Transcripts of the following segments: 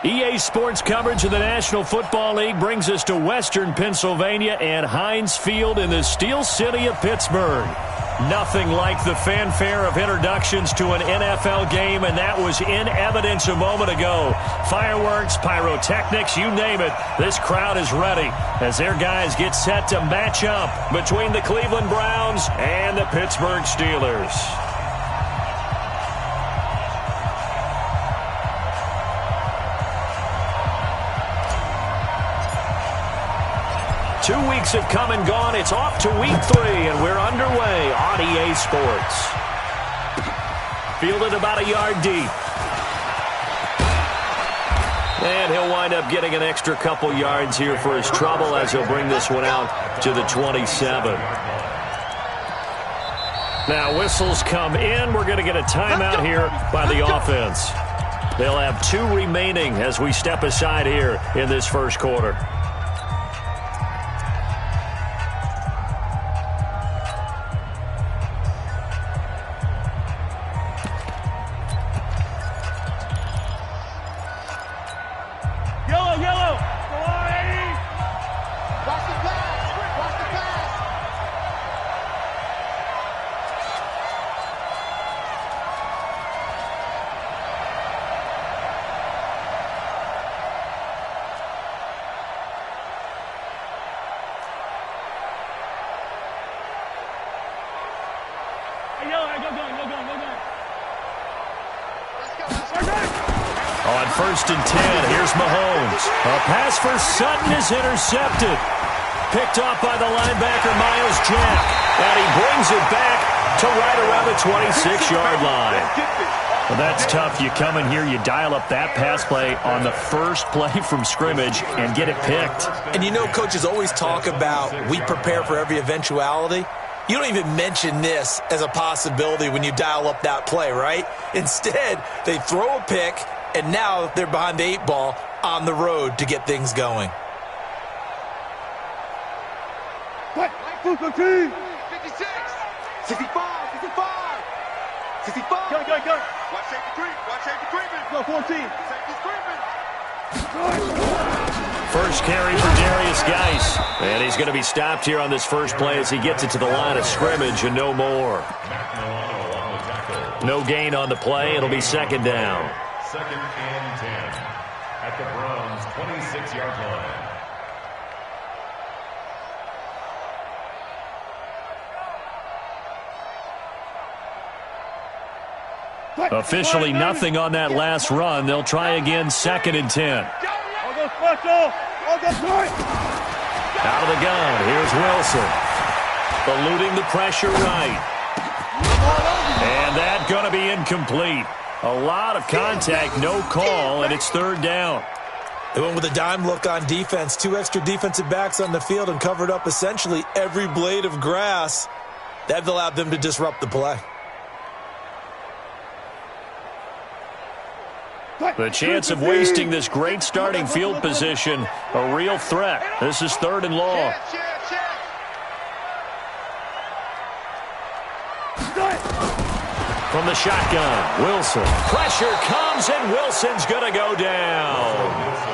EA Sports coverage of the National Football League brings us to Western Pennsylvania and Heinz Field in the Steel City of Pittsburgh. Nothing like the fanfare of introductions to an NFL game, and that was in evidence a moment ago. Fireworks, pyrotechnics, you name it. This crowd is ready as their guys get set to match up between the Cleveland Browns and the Pittsburgh Steelers. 2 weeks have come and gone. It's off to week 3, and we're underway on EA Sports. Fielded about a yard deep. And he'll wind up getting an extra couple yards here for his trouble as he'll bring this one out to the 27. Now whistles come in. We're going to get a timeout here by the offense. They'll have 2 remaining as we step aside here in this first quarter. On 1st and 10, here's Mahomes. A pass for Sutton is intercepted. Picked off by the linebacker, Miles Jack. And he brings it back to right around the 26-yard line. Well, that's tough. You come in here, you dial up that pass play on the first play from scrimmage and get it picked. And you know, coaches always talk about we prepare for every eventuality. You don't even mention this as a possibility when you dial up that play, right? Instead, they throw a pick, and now they're behind the 8 ball on the road to get things going. 56, 65, 65, 65. Go. Watch safety creeping. Go 14. Safety's creeping. First carry for Darius Geis. And he's going to be stopped here on this first play as he gets it to the line of scrimmage and no more. No gain on the play. It'll be 2nd down. 2nd and 10 at the Browns' 26-yard line. Officially nothing on that last run. They'll try again 2nd and 10. Out of the gun, here's Wilson. Eluding the pressure right. And that going to be incomplete. A lot of contact, no call, and it's 3rd down. They went with a dime look on defense. 2 extra defensive backs on the field and covered up essentially every blade of grass. That allowed them to disrupt the play. The chance of wasting this great starting field position, a real threat. This is 3rd and long. From the shotgun, Wilson. Pressure comes, and Wilson's going to go down.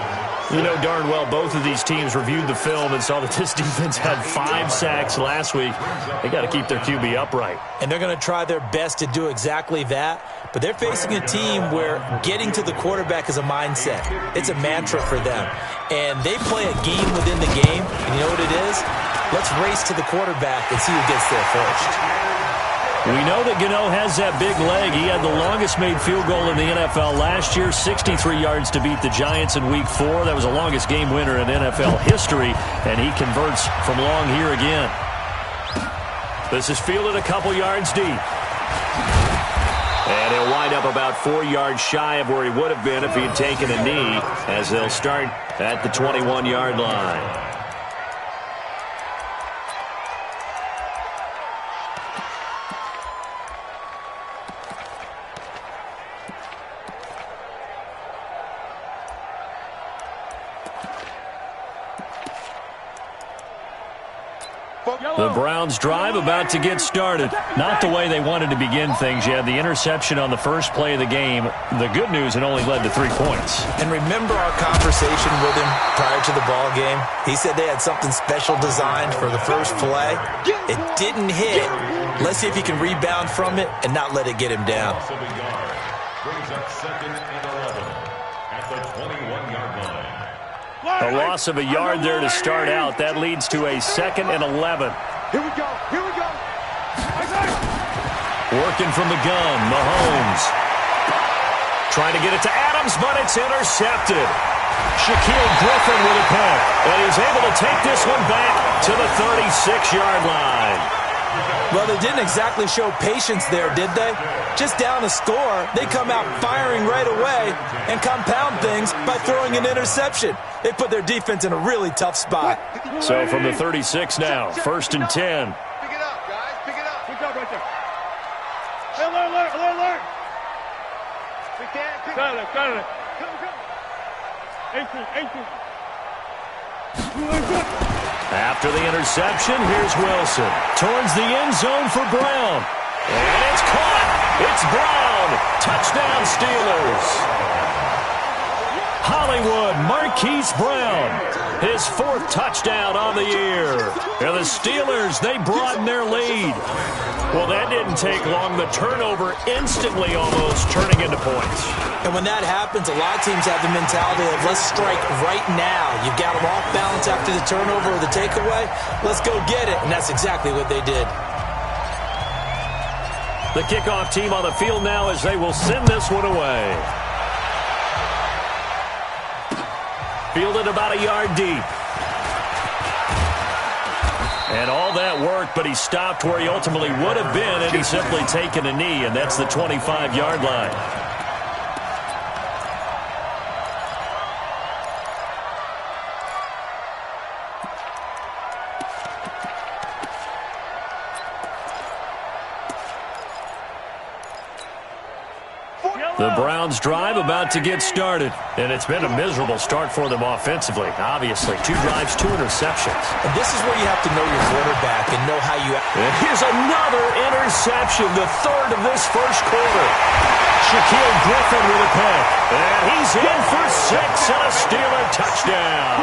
You know darn well both of these teams reviewed the film and saw that this defense had 5 sacks last week. They got to keep their QB upright. And they're going to try their best to do exactly that. But they're facing a team where getting to the quarterback is a mindset. It's a mantra for them. And they play a game within the game. And you know what it is? Let's race to the quarterback and see who gets there first. We know that Gano has that big leg. He had the longest made field goal in the NFL last year, 63 yards to beat the Giants in Week 4. That was the longest game winner in NFL history, and he converts from long here again. This is fielded a couple yards deep. And he'll wind up about 4 yards shy of where he would have been if he had taken a knee, as they'll start at the 21-yard line. The Browns drive about to get started. Not the way they wanted to begin things. You had the interception on the first play of the game. The good news, it only led to 3 points. And remember our conversation with him prior to the ball game? He said they had something special designed for the first play. It didn't hit. Let's see if he can rebound from it and not let it get him down. Brings up 2nd and 11 at the 21-yard line. A loss of a yard there to start out. That leads to a 2nd and 11. Here we go. Here we go. Working from the gun, Mahomes. Trying to get it to Adams, but it's intercepted. Shaquille Griffin with a punt. And he's able to take this one back to the 36-yard line. Well, they didn't exactly show patience there, did they? Just down a score, they come out firing right away and compound things by throwing an interception. They put their defense in a really tough spot. So from the 36 now, 1st and 10. Pick it up, guys. Pick it up. Good job right there. Alert. We can't. Got it. Come. 18. After the interception, here's Wilson. Towards the end zone for Brown. And it's caught. It's Brown. Touchdown, Steelers. Hollywood Marquise Brown. His 4th touchdown on the year. And the Steelers, they broaden their lead. Well, that didn't take long. The turnover instantly almost turning into points. And when that happens, a lot of teams have the mentality of let's strike right now. You've got them off balance after the turnover or the takeaway. Let's go get it. And that's exactly what they did. The kickoff team on the field now as they will send this one away. Fielded about a yard deep. And all that worked, but he stopped where he ultimately would have been, and he's simply taken a knee, and that's the 25-yard line. The Browns drive about to get started, and it's been a miserable start for them offensively. Obviously, 2 drives, 2 interceptions. And this is where you have to know your quarterback and know how you... And here's another interception, the 3rd of this first quarter. Shaquille Griffin with a punt, and he's in for 6 and a Steeler touchdown.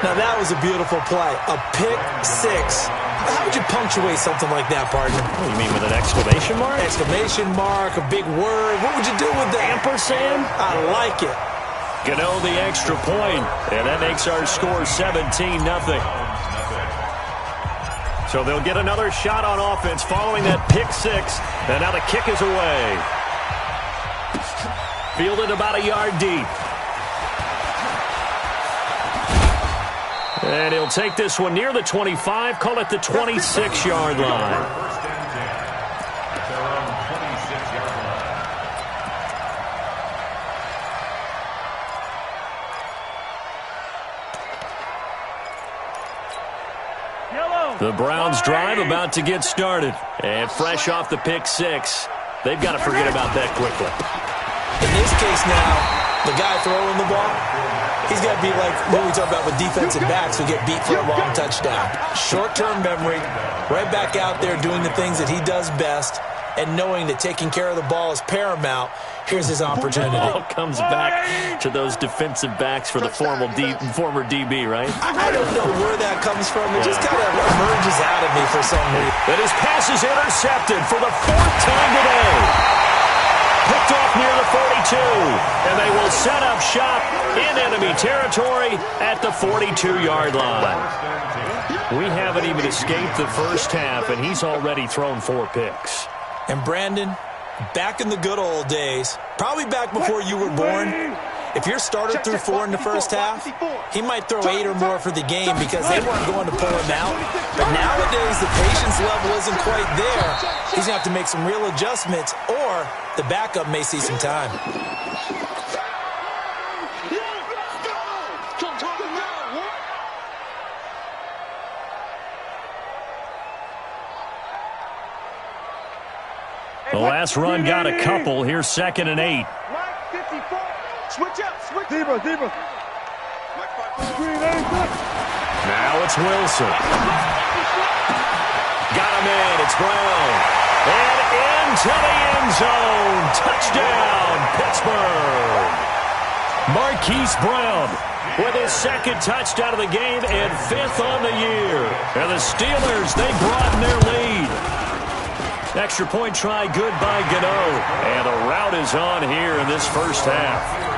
Now, that was a beautiful play. A pick 6. How would you punctuate something like that, partner? What do you mean, with an exclamation mark? Exclamation mark, a big word. What would you do with that? Ampersand? I like it. Gano the extra point, and that makes our score 17-0. So they'll get another shot on offense following that pick 6, and now the kick is away. Fielded about a yard deep. And he'll take this one near the 25, call it the 26-yard line. 1st and 10 at their own 26-yard line. The Browns drive about to get started. And fresh off the pick 6, they've got to forget about that quickly. In this case now, the guy throwing the ball, he's got to be like what we talk about with defensive backs who get beat for a long touchdown. Short-term memory, right back out there doing the things that he does best, and knowing that taking care of the ball is paramount. Here's his opportunity. It all comes back to those defensive backs for the former DB, right? I don't know where that comes from. It just kind of emerges out of me for some reason. And his pass is intercepted for the 4th time today. Picked off near the 42, and they will set up shop in enemy territory at the 42-yard line. We haven't even escaped the first half, and he's already thrown 4 picks. And Brandon, back in the good old days, probably back before you were born, if your starter threw 4 in the first half, he might throw 8 or more for the game because they weren't going to pull him out. But nowadays, the patience level isn't quite there. He's going to have to make some real adjustments, or the backup may see some time. The last run got a couple. Here's 2nd and 8. Mike 54. Switch up. Zebra. Mike 5. Screen, Now it's Wilson. Got him in. It's Brown. And into the end zone. Touchdown, Pittsburgh. Marquise Brown with his second touchdown of the game and 5th on the year. And the Steelers, they broaden their lead. Extra point try good by Gano. And the rout is on here in this first half.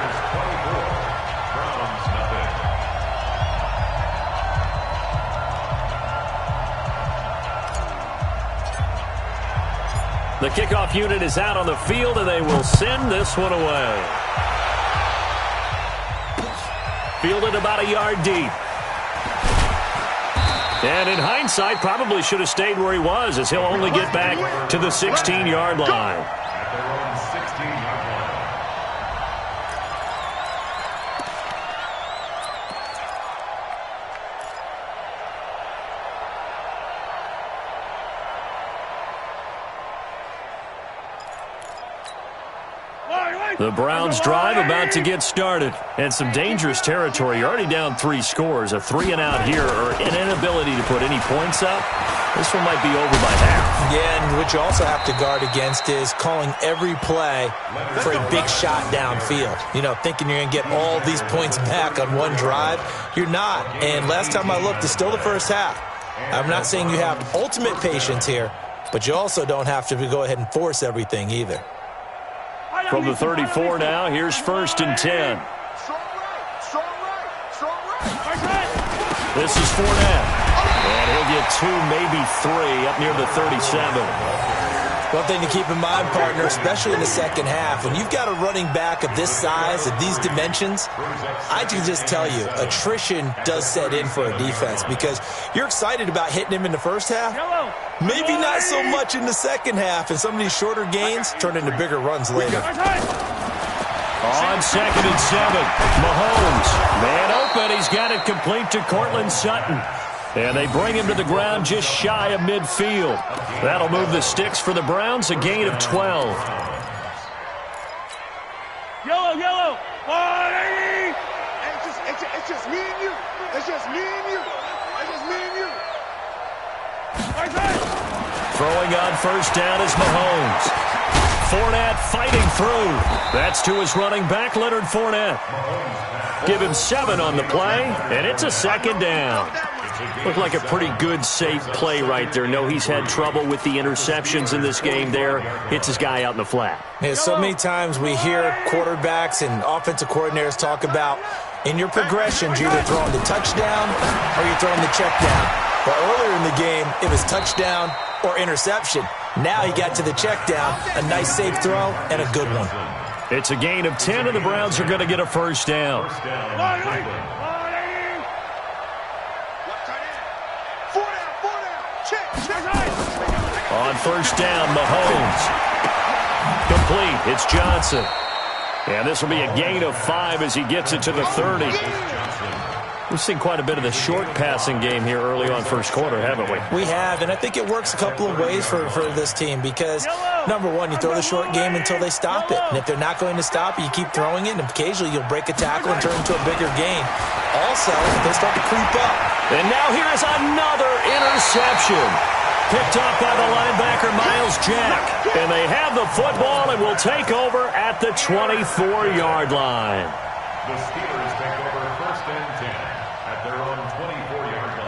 The kickoff unit is out on the field, and they will send this one away. Fielded about a yard deep. And in hindsight, probably should have stayed where he was, as he'll only get back to the 16-yard line. The Browns drive about to get started. And some dangerous territory. You're already down 3 scores. A 3 and out here, or an inability to put any points up. This one might be over by half. Yeah, and what you also have to guard against is calling every play for a big shot downfield. You know, thinking you're going to get all these points back on one drive. You're not. And last time I looked, it's still the first half. I'm not saying you have ultimate patience here, but you also don't have to go ahead and force everything either. From the 34 now, here's 1st and 10. This is Fournette. And he'll get 2, maybe 3 up near the 37. One thing to keep in mind, partner, especially in the second half, when you've got a running back of this size, of these dimensions, I can just tell you, attrition does set in for a defense because you're excited about hitting him in the first half. Maybe not so much in the second half, and some of these shorter gains turn into bigger runs later. On 2nd and 7, Mahomes. Man open, he's got it complete to Cortland Sutton. And they bring him to the ground just shy of midfield. That'll move the sticks for the Browns, a gain of 12. Yellow. 180. It's just me and you. It's just me and you. It's just me and you. Throwing on 1st down is Mahomes. Fournette fighting through. That's to his running back, Leonard Fournette. Give him 7 on the play, and it's a 2nd down. Looked like a pretty good, safe play right there. No, he's had trouble with the interceptions in this game there. Hits his guy out in the flat. Yeah, so many times we hear quarterbacks and offensive coordinators talk about in your progressions, you're either throwing the touchdown or you're throwing the check down. But earlier in the game, it was touchdown or interception. Now he got to the check down, a nice safe throw, and a good one. It's a gain of 10, and the Browns are going to get a 1st down. On 1st down, Mahomes. Complete. It's Johnson. And this will be a gain of 5 as he gets it to the 30. We've seen quite a bit of the short passing game here early on first quarter, haven't we? We have, and I think it works a couple of ways for this team because, number one, you throw the short game until they stop it. And if they're not going to stop it, you keep throwing it, and occasionally you'll break a tackle and turn into a bigger gain. Also, they start to creep up. And now here is another interception. Picked up by the linebacker, Miles Jack. And they have the football and will take over at the 24-yard line. The Steelers take over 1st and 10 at their own 24-yard line.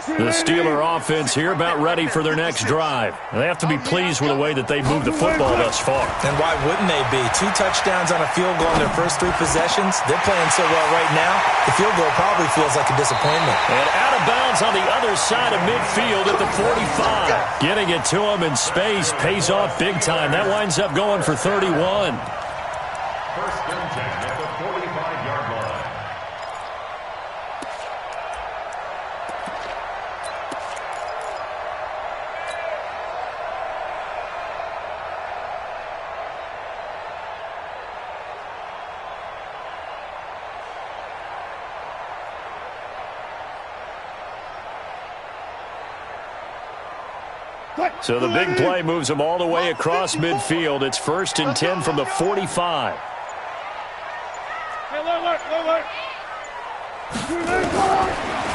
The Steeler offense here about ready for their next drive. They have to be pleased with the way that they've moved the football thus far. And why wouldn't they be? 2 touchdowns on a field goal in their first 3 possessions. They're playing so well right now, the field goal probably feels like a disappointment. And out of bounds on the other side of midfield at the 45. Getting it to him in space pays off big time. That winds up going for 31. 1st and 10 at the 45-yard line. So the big play moves them all the way across midfield. It's 1st and 10 from the 45.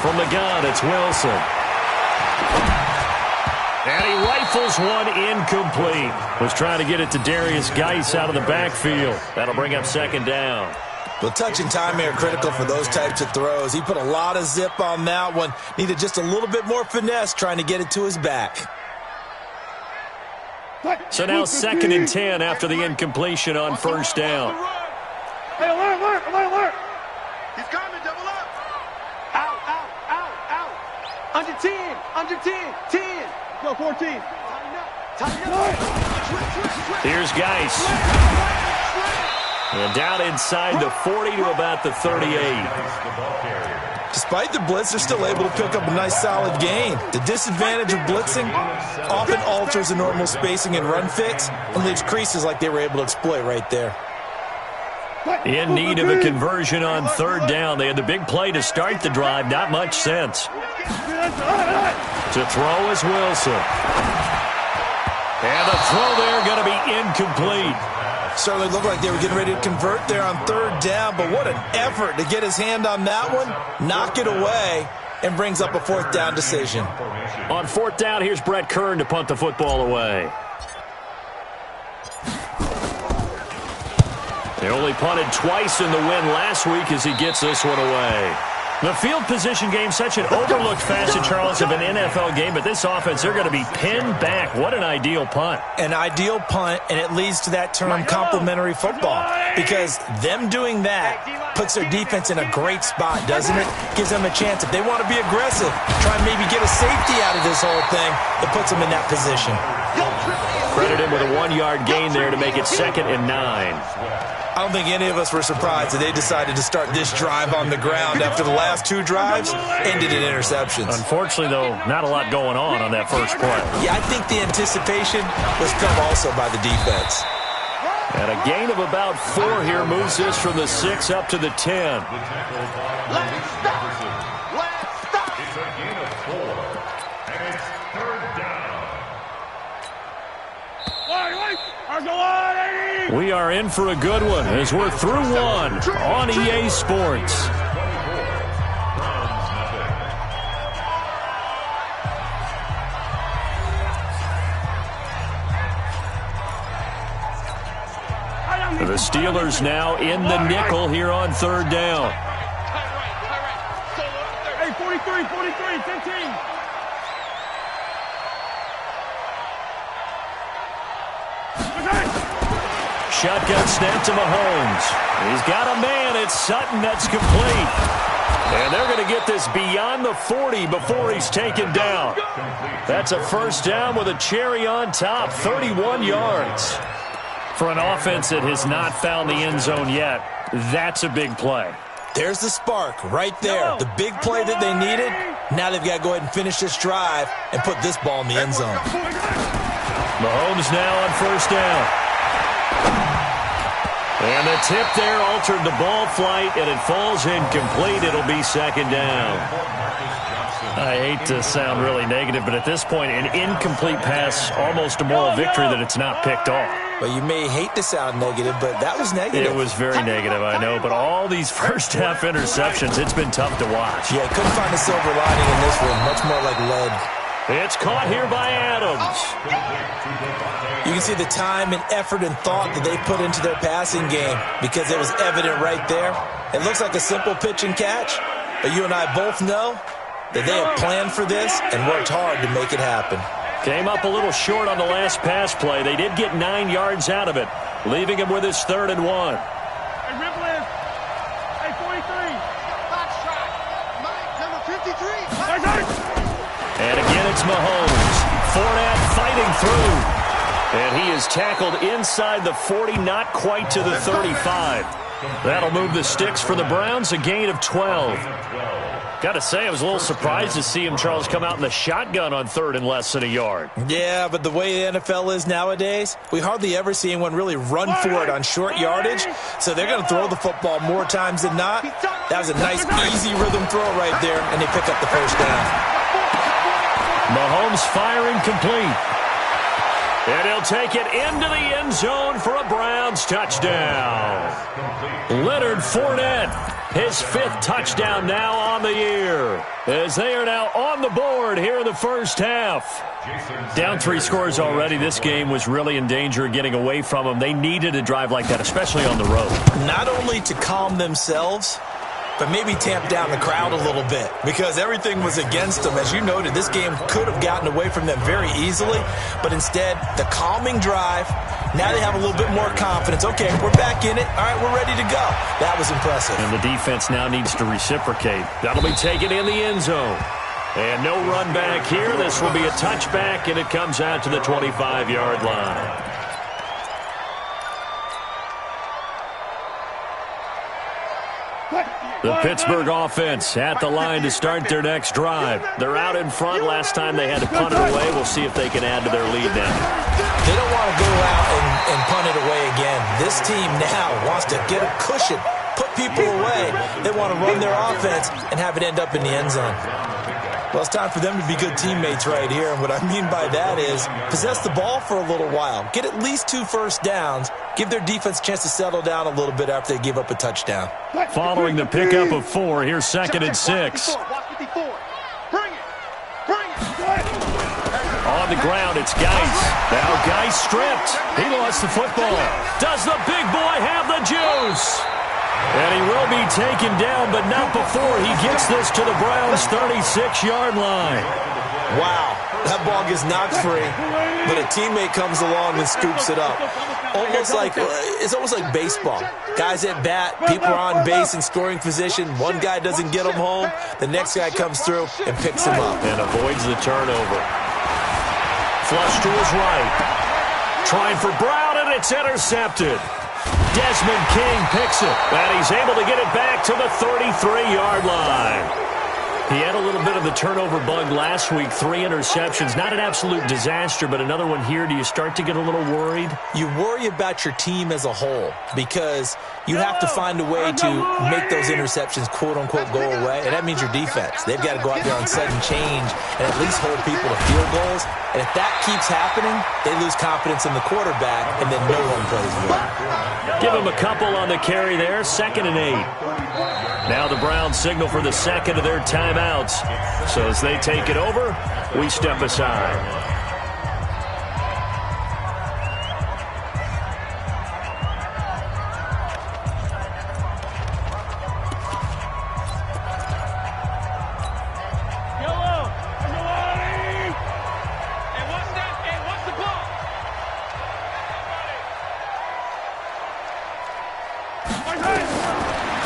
From the gun, it's Wilson. And he rifles one incomplete. Was trying to get it to Darius Geis out of the backfield. That'll bring up second down. Well, touch and timing are critical for those types of throws. He put a lot of zip on that one. Needed just a little bit more finesse trying to get it to his back. So now 2nd and 10 after the incompletion on first down. Hey, alert. He's coming, double up. Out. Under 10. 10. Go, 14. Tighten up. Here's Geis. And down inside the 40 to about the 38. Despite the blitz, they're still able to pick up a nice solid gain. The disadvantage of blitzing often alters the normal spacing and run fix and leaves creases like they were able to exploit right there. In need of a conversion on third down. They had the big play to start the drive. Not much sense. To throw is Wilson. And the throw there going to be incomplete. Certainly looked like they were getting ready to convert there on third down, but what an effort to get his hand on that one, knock it away, and brings up a 4th down decision. On 4th down, here's Brett Kern to punt the football away. They only punted twice in the win last week as he gets this one away. The field position game, such an overlooked facet, Charles, of an NFL game, but this offense, they're going to be pinned back. What an ideal punt. An ideal punt, and it leads to that term complementary football, because them doing that puts their defense in a great spot, doesn't it? Gives them a chance. If they want to be aggressive, try and maybe get a safety out of this whole thing, it puts them in that position. Credit him with a 1-yard gain there to make it 2nd and 9. I don't think any of us were surprised that they decided to start this drive on the ground after the last 2 drives ended in interceptions. Unfortunately, though, not a lot going on that first play. Yeah, I think the anticipation was felt also by the defense. And a gain of about 4 here moves this from the 6 up to the 10. Let's stop. It's a gain of 4, and it's 3rd down. We are in for a good one as we're through one on EA Sports. The Steelers now in the nickel here on 3rd down. Hey, 43, 15. Shotgun snap to Mahomes. He's got a man. It's Sutton. That's complete. And they're going to get this beyond the 40 before he's taken down. That's a 1st down with a cherry on top, 31 yards. For an offense that has not found the end zone yet, that's a big play. There's the spark right there. The big play that they needed. Now they've got to go ahead and finish this drive and put this ball in the end zone. Mahomes now on 1st down. And the tip there altered the ball flight, and it falls incomplete. It'll be 2nd down. I hate to sound really negative, but at this point, an incomplete pass, almost a moral victory that it's not picked off. Well, you may hate to sound negative, but that was negative. It was very negative, I know, but all these first-half interceptions, it's been tough to watch. Yeah, couldn't find a silver lining in this one. Much more like lead. It's caught here by Adams. You can see the time and effort and thought that they put into their passing game because it was evident right there. It looks like a simple pitch and catch, but you and I both know that they have planned for this and worked hard to make it happen. Came up a little short on the last pass play. They did get 9 yards out of it, leaving him with his 3rd and 1. Hey, Ripley. Hey, 43. Box shot. Number 53. And again, it's Mahomes. Fournette fighting through. And he is tackled inside the 40, not quite to the 35. That'll move the sticks for the Browns, a gain of 12. Got to say, I was a little surprised to see him, Charles, come out in the shotgun on 3rd and less than a yard. Yeah, but the way the NFL is nowadays, we hardly ever see anyone really run for it on short yardage. So they're going to throw the football more times than not. That was a nice, easy rhythm throw right there, and they pick up the 1st down. Mahomes firing complete. And he'll take it into the end zone for a Browns touchdown. Leonard Fournette, his 5th touchdown now on the year, as they are now on the board here in the first half. Down 3 scores already. This game was really in danger of getting away from them. They needed a drive like that, especially on the road. Not only to calm themselves, but maybe tamp down the crowd a little bit, because everything was against them. As you noted, this game could have gotten away from them very easily, but instead, the calming drive, now they have a little bit more confidence. Okay, we're back in it. All right, we're ready to go. That was impressive. And the defense now needs to reciprocate. That'll be taken in the end zone. And no run back here. This will be a touchback, and it comes out to the 25-yard line. The Pittsburgh offense at the line to start their next drive. They're out in front. Last time they had to punt it away. We'll see if they can add to their lead now. They don't want to go out and punt it away again. This team now wants to get a cushion, put people away. They want to run their offense and have it end up in the end zone. Well, it's time for them to be good teammates right here. And what I mean by that is possess the ball for a little while. Get at least 2 first downs. Give their defense a chance to settle down a little bit after they give up a touchdown. Following the pickup of 4, here's 2nd and 6. On the ground, it's Geis. Now Geis stripped. He lost the football. Does the big boy have the juice? And he will be taken down, but not before he gets this to the Browns' 36-yard line. Wow, that ball gets knocked free, but a teammate comes along and scoops it up. It's almost like baseball. Guys at bat, people are on base in scoring position. One guy doesn't get him home. The next guy comes through and picks him up. And avoids the turnover. Flush to his right. Trying for Brown, and it's intercepted. Desmond King picks it, and he's able to get it back to the 33-yard line. He had a little bit of the turnover bug last week, 3 interceptions. Not an absolute disaster, but another one here. Do you start to get a little worried? You worry about your team as a whole because you have to find a way to make those interceptions, quote-unquote, go away, and that means your defense. They've got to go out there on sudden change and at least hold people to field goals. And if that keeps happening, they lose confidence in the quarterback, and then no one plays well. Give him a couple on the carry there, 2nd and 8. Now the Browns signal for the 2nd of their timeouts. So as they take it over, we step aside.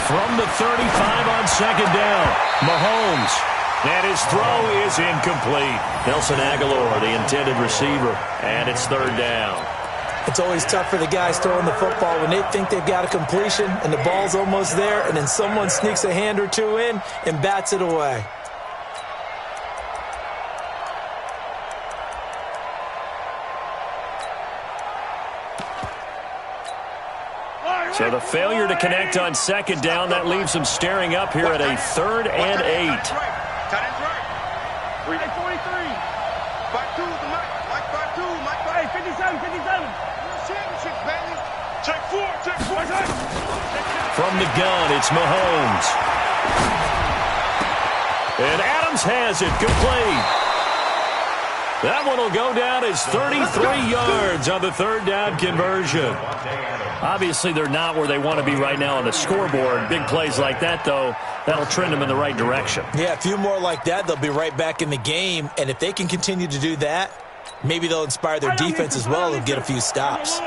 From the 35 on 2nd down, Mahomes. And his throw is incomplete. Nelson Aguilar, the intended receiver, and it's 3rd down. It's always tough for the guys throwing the football when they think they've got a completion and the ball's almost there, and then someone sneaks a hand or two in and bats it away. So the failure to connect on 2nd down, that leaves them staring up here at a 3rd and 8. Tight end's right. 43. 5-2, Mike 5-2, Mike 5. 57. Championship, baby. Check 4. From the gun, it's Mahomes. And Adams has it, complete. That one will go down as 33 yards on the 3rd down conversion. Obviously, they're not where they want to be right now on the scoreboard. Big plays like that, though, that'll trend them in the right direction. Yeah, a few more like that, they'll be right back in the game. And if they can continue to do that, maybe they'll inspire their defense as well and get a few stops.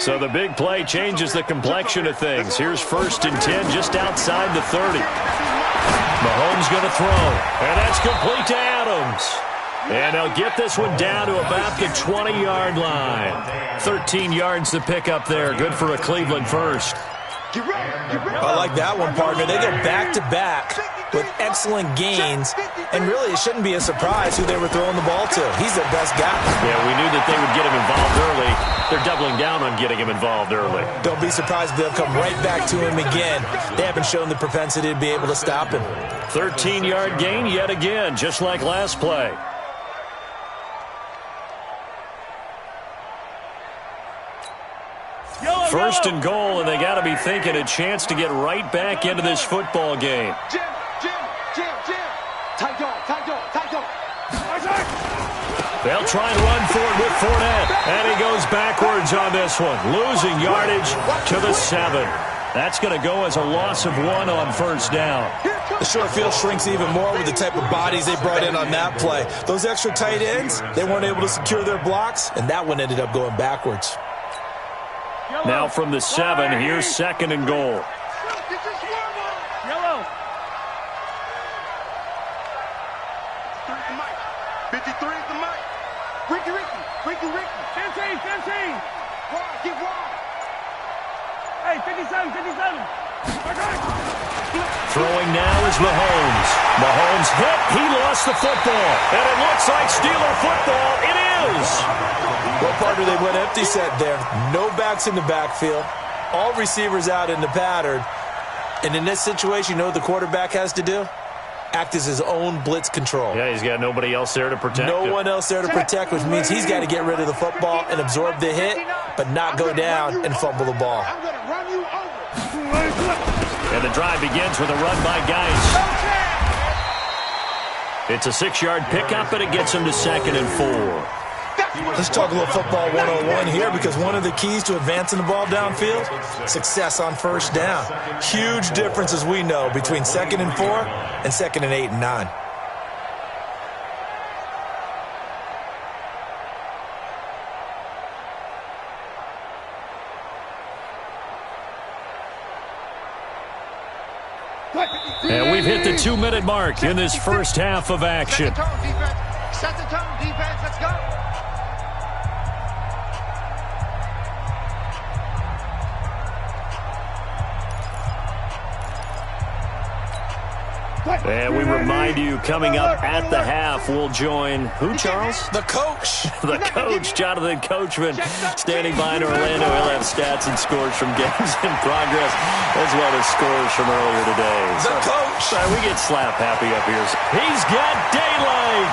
So the big play changes the complexion of things. Here's 1st and 10 just outside the 30. Mahomes going to throw, and that's complete to Adams. And they'll get this one down to about the 20-yard line. 13 yards to pick up there. Good for a Cleveland first. I like that one, partner. They go back-to-back with excellent gains. And really, it shouldn't be a surprise who they were throwing the ball to. He's their best guy. Yeah, we knew that they would get him involved early. They're doubling down on getting him involved early. Don't be surprised if they'll come right back to him again. They haven't shown the propensity to be able to stop him. 13-yard gain yet again, just like last play. First and goal, and they got to be thinking a chance to get right back into this football game. Jim. Tight dog. They'll try and run for it with Fournette. And he goes backwards on this one, losing yardage to the 7. That's going to go as a loss of 1 on first down. The short field shrinks even more with the type of bodies they brought in on that play. Those extra tight ends, they weren't able to secure their blocks, and that one ended up going backwards. Now from the 7, here's second and goal. Yellow. 53 is the mic. Ricky. 15. Wide, get wide. Hey, 57. Throwing now is Mahomes. Mahomes hit. He lost the football. And it looks like Steeler football. It is. Well, partner, they went empty set there. No backs in the backfield. All receivers out in the pattern. And in this situation, you know what the quarterback has to do? Act as his own blitz control. Yeah, he's got nobody else there to protect No him. one else there to protect, which means he's got to get rid of the football and absorb the hit, but not go down and fumble the ball. I'm going to run you over. And the drive begins with a run by Geis. It's a 6-yard pickup, and it gets him to second and 4. Let's talk a little football 101 here, because one of the keys to advancing the ball downfield, success on first down. Huge difference, as we know, between second and 4 and second and 8 and 9. And we've hit the 2-minute mark in this first half of action. Set the tone, defense. Let's go. And we remind you, coming up at the half, we'll join who, Charles? The coach. The coach, Jonathan Coachman, standing by in Orlando. He'll have stats and scores from games in progress, as well as scores from earlier today. The coach. We get slap happy up here. He's got daylight.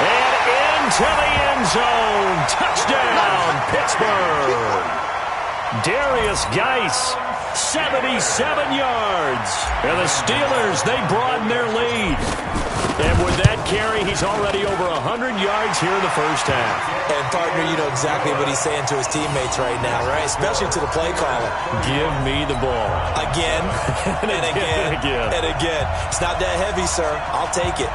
And into the end zone. Touchdown, Pittsburgh. Darius Geis, 77 yards. And the Steelers, they broaden their lead. And with that carry, he's already over 100 yards here in the first half. And, partner, you know exactly what he's saying to his teammates right now, right? Especially to the play caller. Give me the ball. Again, and again, and again. It's not that heavy, sir. I'll take it.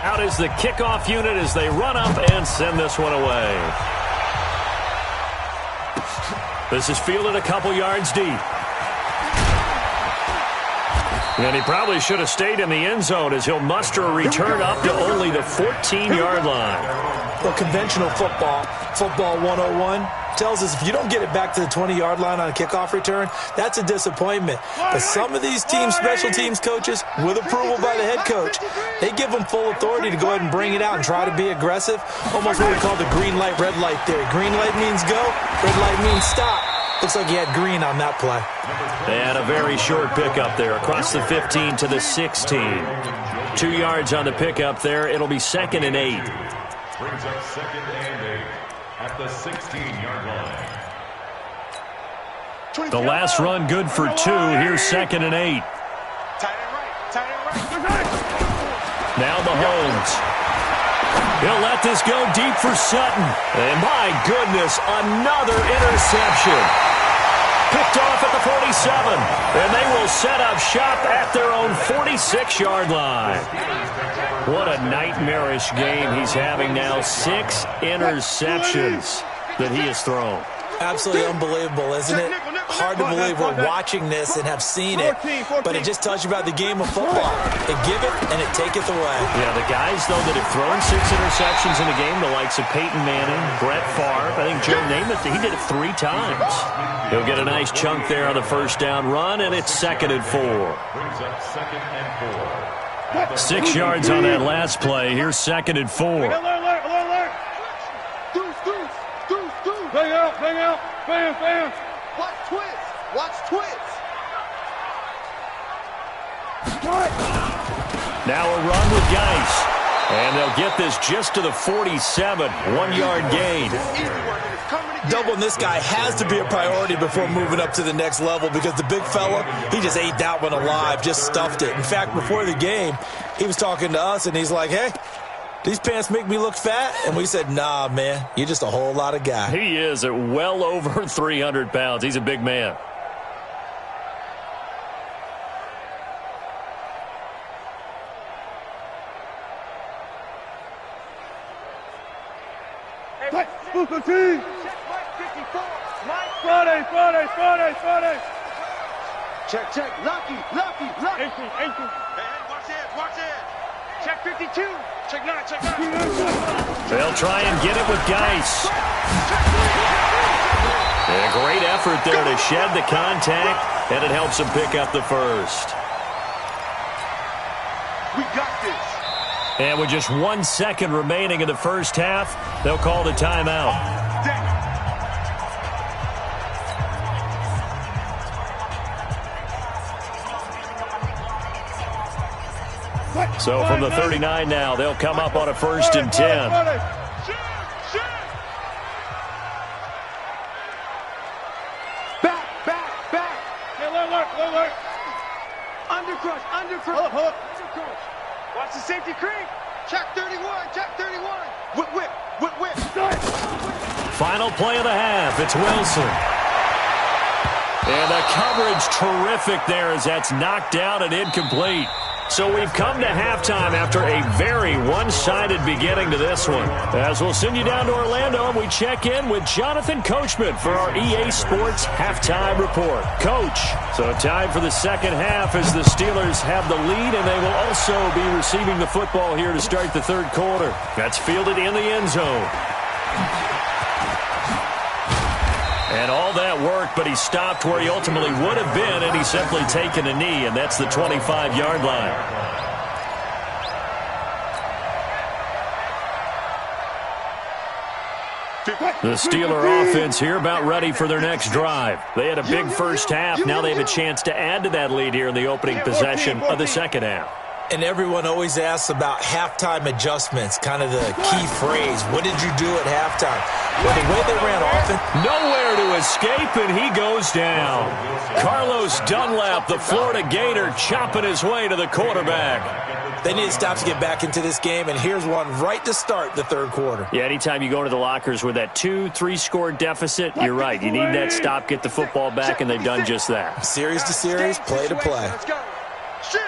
Out is the kickoff unit as they run up and send this one away. This is fielded a couple yards deep. And he probably should have stayed in the end zone as he'll muster a return up to only the 14-yard line. Well, conventional football 101, tells us if you don't get it back to the 20-yard line on a kickoff return, that's a disappointment. But some of these special teams coaches, with approval by the head coach, they give them full authority to go ahead and bring it out and try to be aggressive. Almost what we call the green light, red light theory. Green light means go, red light means stop. Looks like he had green on that play. And a very short pickup there across the 15 to the 16. 2 yards on the pickup there. It'll be second and 8. Brings up second and 8 at the 16-yard line. The last run good for 2. Here's second and 8. Tight end right. Now Mahomes. He'll let this go deep for Sutton. And my goodness, another interception. Picked off at the 47. And they will set up shop at their own 46-yard line. What a nightmarish game he's having now. 6 interceptions that he has thrown. Absolutely unbelievable, isn't it? Hard to believe we're watching this and have seen it, but it just tells you about the game of football. It give it and it taketh away. Yeah, the guys, though, that have thrown 6 interceptions in a game, the likes of Peyton Manning, Brett Favre, I think Joe Namath, he did it 3 times. He'll get a nice chunk there on the first down run, and it's second and 4. Brings up second and 4. 6 yards on that last play. Here's second and 4. Alert. Deuce. Bang out. Fans. Watch twist. Now a run with Geis. And they'll get this just to the 47, 1-yard gain. Doubling this guy has to be a priority before moving up to the next level because the big fella, he just ate that one alive, just stuffed it. In fact, before the game, he was talking to us, and he's like, hey, these pants make me look fat? And we said, nah, man, you're just a whole lot of guy. He is at well over 300 pounds. He's a big man. Friday. Check. Lucky. Ankle. Hey, watch it. Check 52. Check 9. They'll try and get it with Geis. And a great effort there to shed the contact, and it helps him pick up the first. We got this. And with just 1 second remaining in the first half, they'll call the timeout. So from the 39 now, they'll come up on a 1st and 10. Back. Hey, alert. Undercrush. Watch the safety creep. Check 31. Whip. Final play of the half. It's Wilson. And the coverage terrific there as that's knocked down and incomplete. So we've come to halftime after a very one-sided beginning to this one. As we'll send you down to Orlando, and we check in with Jonathan Coachman for our EA Sports Halftime Report. Coach, so time for the second half as the Steelers have the lead, and they will also be receiving the football here to start the third quarter. That's fielded in the end zone. And all that work, but he stopped where he ultimately would have been, and he's simply taken a knee, and that's the 25-yard line. The Steeler offense here about ready for their next drive. They had a big first half. Now they have a chance to add to that lead here in the opening possession of the second half. And everyone always asks about halftime adjustments, kind of the key phrase. What did you do at halftime? Well, the way they ran offense. Nowhere to escape, and he goes down. Carlos Dunlap, the Florida Gator, chopping his way to the quarterback. They need to stop to get back into this game, and here's one right to start the third quarter. Yeah, anytime you go to the lockers with that 2-3 score deficit, you're right. You need that stop, get the football back, and they've done just that. Series to series, play to play. Let's go. Shit.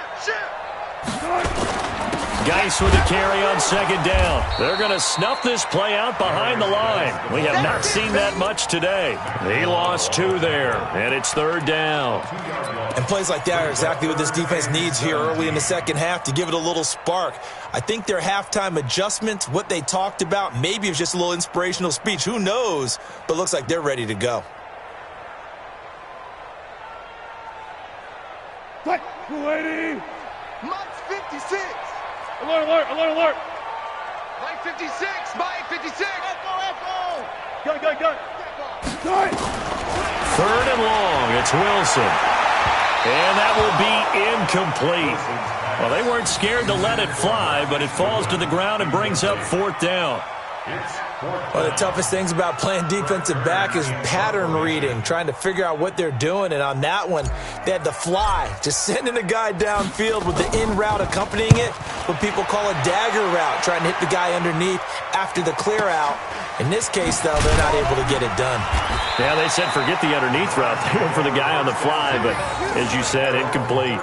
Geis with a carry on second down. They're going to snuff this play out behind the line. We have not seen that much today. He lost 2 there, and it's third down. And plays like that are exactly what this defense needs here early in the second half to give it a little spark. I think their halftime adjustments, what they talked about, maybe it was just a little inspirational speech. Who knows? But looks like they're ready to go. Waiting. Mike 56. Alert. Mike 56. Echo. Go. Third and long. It's Wilson. And that will be incomplete. Well, they weren't scared to let it fly, but it falls to the ground and brings up fourth down. One of the toughest things about playing defensive back is pattern reading, trying to figure out what they're doing. And on that one, they had the fly, just sending a guy downfield with the in route accompanying it, what people call a dagger route, trying to hit the guy underneath after the clear out. In this case, though, they're not able to get it done. Yeah, they said forget the underneath route. They went for the guy on the fly, but as you said, incomplete.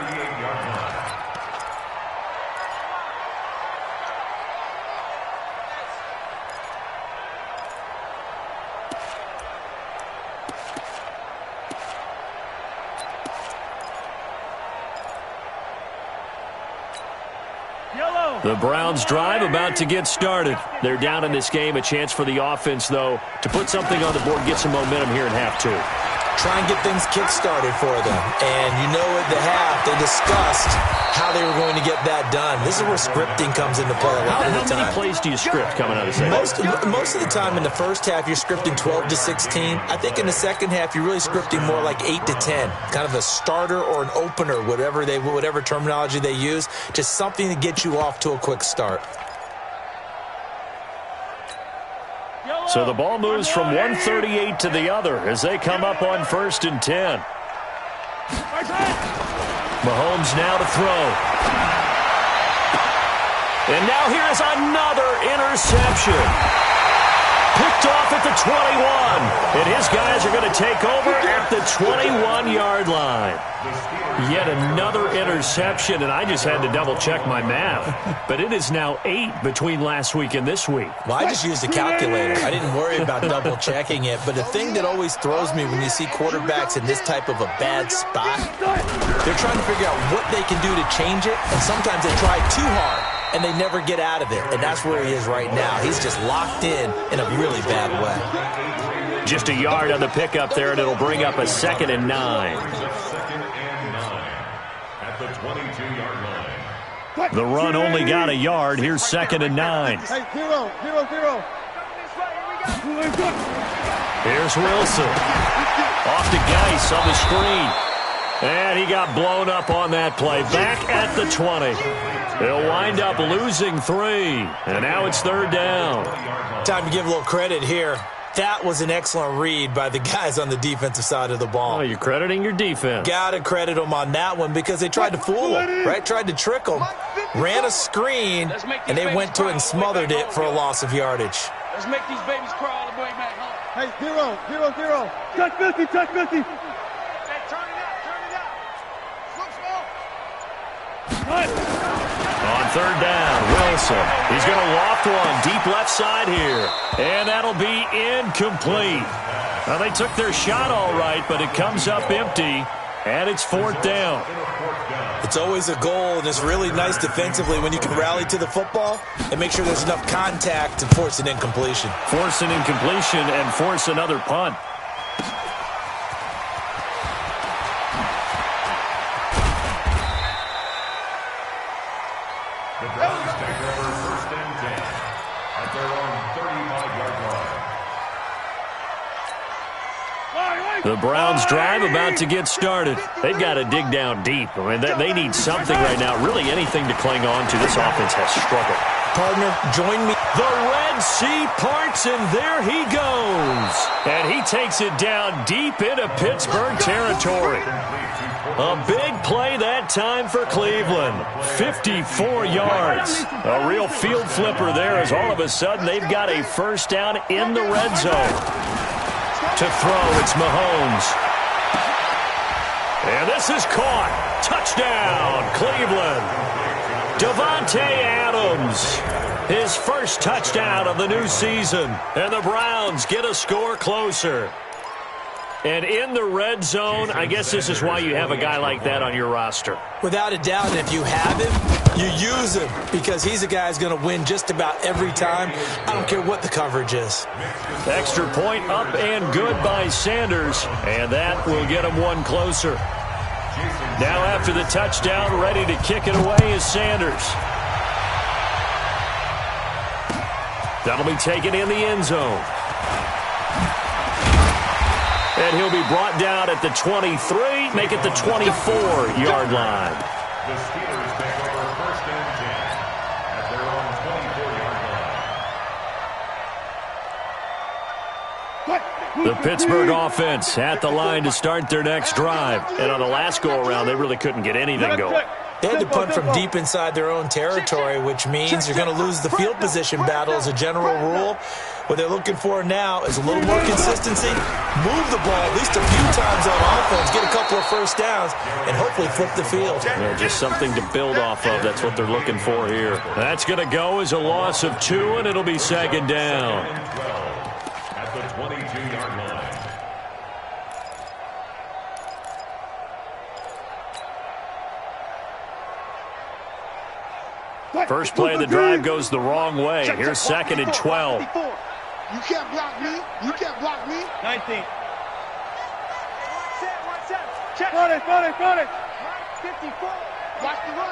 The Browns drive about to get started. They're down in this game. A chance for the offense, though, to put something on the board, get some momentum here in half 2. Try and get things kick-started for them. And you know at the half, they discussed how they were going to get that done. This is where scripting comes into play a lot of the time. How many plays do you script coming out of the second? Most of the time in the first half, you're scripting 12 to 16. I think in the second half, you're really scripting more like 8 to 10. Kind of a starter or an opener, whatever terminology they use. Just something to get you off to a quick start. So the ball moves from 138 to the other as they come up on 1st and 10. Mahomes now to throw. And now here's another interception. Picked off at the 21. And his guys are going to take over at the 21-yard line. Yet another interception, and I just had to double-check my math. But it is now 8 between last week and this week. Well, I just used a calculator. I didn't worry about double-checking it. But the thing that always throws me when you see quarterbacks in this type of a bad spot, they're trying to figure out what they can do to change it, and sometimes they try too hard, and they never get out of it. And that's where he is right now. He's just locked in a really bad way. Just a yard on the pickup there, and it'll bring up a 2nd and 9. At the 22-yard line. The run only got a yard. Here's 2nd and 9. Hey, 0, 0, 0. Here's Wilson. Off to Geis on the screen. And he got blown up on that play. Back at the 20. They'll wind up losing 3. And now it's 3rd down. Time to give a little credit here. That was an excellent read by the guys on the defensive side of the ball. Oh, you're crediting your defense. Got to credit them on that one because they tried to fool them, right? Tried to trick them. Ran a screen, and they went to it and smothered it for a loss of yardage. Let's make these babies crawl all the way back home. Hey, 0, 0, 0. Touch 50, touch 50. Hey, turn it out, turn it out. Look small. Cut. On 3rd down, Wilson. He's going to loft one deep left side here. And that'll be incomplete. Now, they took their shot all right, but it comes up empty. And it's 4th down. It's always a goal, and it's really nice defensively when you can rally to the football and make sure there's enough contact to force an incompletion. Force an incompletion and force another punt. The Browns take over 1st and 10 at their own 35-yard line. The Browns drive about to get started. They've got to dig down deep. I mean, they need something right now, really anything to cling on to. This offense has struggled. Partner, join me. The Red Sea parts, and there he goes. And he takes it down deep into Pittsburgh territory. A big play that time for Cleveland. 54 yards. A real field flipper there as all of a sudden they've got a 1st down in the red zone. To throw, it's Mahomes. And this is caught. Touchdown, Cleveland. Davante Adams. His first touchdown of the new season. And the Browns get a score closer. And in the red zone, I guess this is why you have a guy like that on your roster. Without a doubt, and if you have him, you use him because he's a guy who's going to win just about every time. I don't care what the coverage is. Extra point up and good by Sanders, and that will get him one closer. Now after the touchdown, ready to kick it away is Sanders. That'll be taken in the end zone. And he'll be brought down at the 23, make it the 24-yard line. The Steelers take over 1st and 10 at their own 24-yard line. The Pittsburgh offense at the line to start their next drive. And on the last go-around, they really couldn't get anything going. They had to punt from deep inside their own territory, which means you're going to lose the field position battle as a general rule. What they're looking for now is a little more consistency, move the ball at least a few times on offense, get a couple of 1st downs, and hopefully flip the field. Yeah, just something to build off of. That's what they're looking for here. That's going to go as a loss of 2, and it'll be 2nd down. At the 22-yard line. First play of the drive goes the wrong way. Here's 2nd and 12. You can't block me. You can't block me. 19. Check. Front it. 54. Watch the run.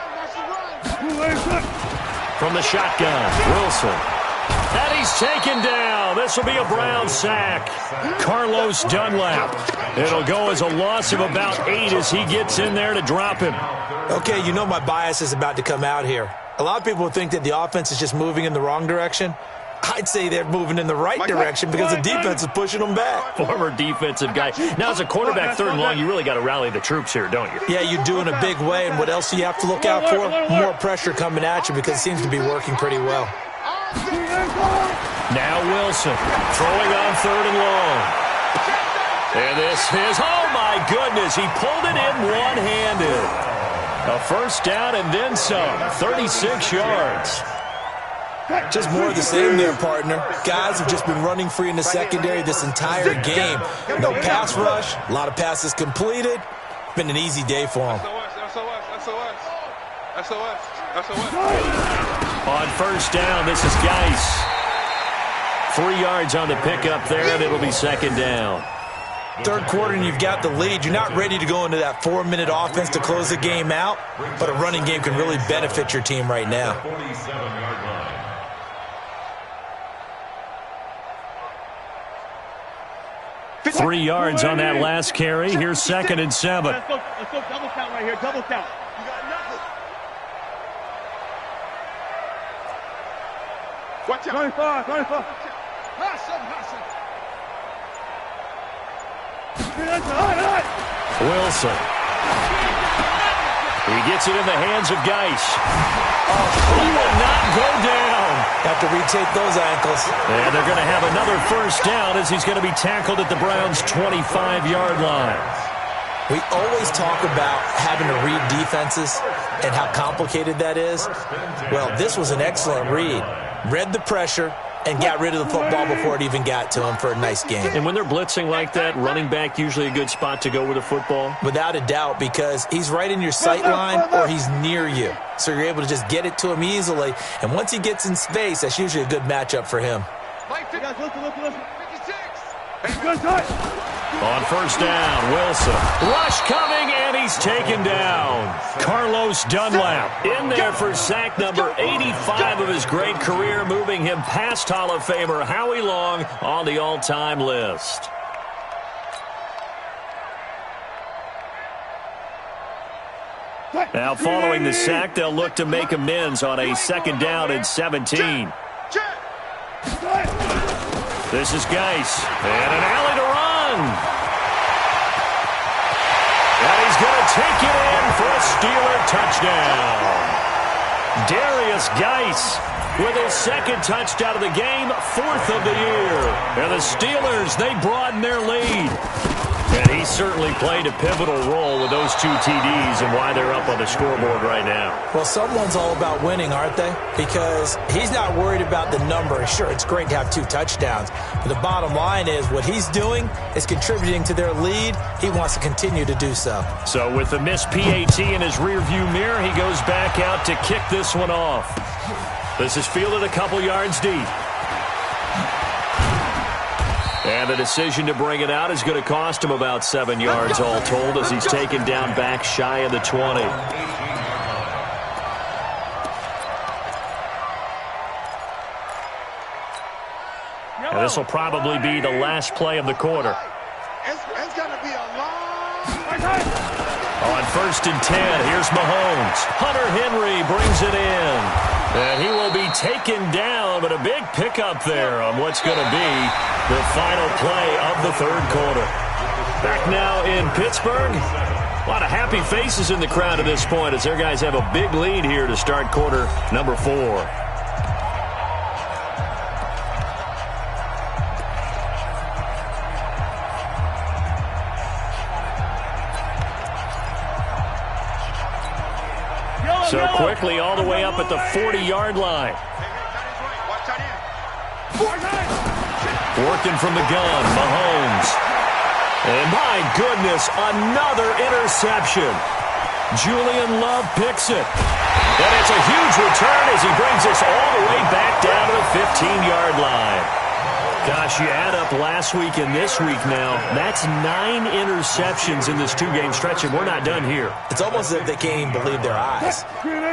From the shotgun, Wilson. And he's taken down. This will be a Brown sack. Carlos Dunlap. It'll go as a loss of about 8 as he gets in there to drop him. Okay, you know my bias is about to come out here. A lot of people think that the offense is just moving in the wrong direction. I'd say they're moving in the right direction because the defense is pushing them back. Former defensive guy. Now, as a quarterback, third and long, you really got to rally the troops here, don't you? Yeah, you do in a big way. And what else do you have to look out for? More pressure coming at you because it seems to be working pretty well. Now Wilson throwing on third and long. And this is, oh my goodness, he pulled it in one-handed. A first down and then some, 36 yards. Just more of the same there, partner. Guys have just been running free in the secondary this entire game. No pass rush, a lot of passes completed. Been an easy day for them. On first down, this is Geis. 3 yards on the pickup there, and it'll be second down. Third quarter and you've got the lead. You're not ready to go into that 4-minute offense to close the game out, but a running game can really benefit your team right now. 47-yard line. 3 yards on that last carry. Here's second and 7. Let's go double count right here, double count. You got nothing. Watch out. 25. Wilson. He gets it in the hands of Geis. He will not go down. Have to retake those ankles. And they're going to have another first down as he's going to be tackled at the Browns' 25-yard line. We always talk about having to read defenses and how complicated that is. Well, this was an excellent read. Read the pressure and got rid of the football before it even got to him for a nice game. And when they're blitzing like that, running back usually a good spot to go with the football? Without a doubt, because he's right in your sight line or he's near you. So you're able to just get it to him easily. And once he gets in space, that's usually a good matchup for him. On first down, Wilson. Rush coming, and he's taken down. Carlos Dunlap in there for sack number 85 of his great career, moving him past Hall of Famer Howie Long on the all-time list. Now, following the sack, they'll look to make amends on a second down and 17. This is Geis, and an alley to run. And he's going to take it in for a Steeler touchdown. Darius Geis with his second touchdown of the game, 4th of the year. And the Steelers, they broaden their lead. And he certainly played a pivotal role with those 2 TDs and why they're up on the scoreboard right now. Well, someone's all about winning, aren't they? Because he's not worried about the number. Sure, it's great to have 2 touchdowns. But the bottom line is what he's doing is contributing to their lead. He wants to continue to do so. So with the missed PAT in his rearview mirror, he goes back out to kick this one off. This is fielded a couple yards deep. And the decision to bring it out is going to cost him about 7 yards all told as he's taken down back shy of the 20. And this will probably be the last play of the quarter. It's going to be a long... On first and 10, here's Mahomes. Hunter Henry brings it in. And he will be taken down, but a big pickup there on what's going to be the final play of the third quarter. Back now in Pittsburgh. A lot of happy faces in the crowd at this point as their guys have a big lead here to start quarter number 4. So quickly all the way up at the 40-yard line. Working from the gun, Mahomes. And my goodness, another interception. Julian Love picks it. And it's a huge return as he brings us all the way back down to the 15-yard line. Gosh, you add up last week and this week now, that's 9 interceptions in this 2-game stretch, and we're not done here. It's almost as if they can't even believe their eyes.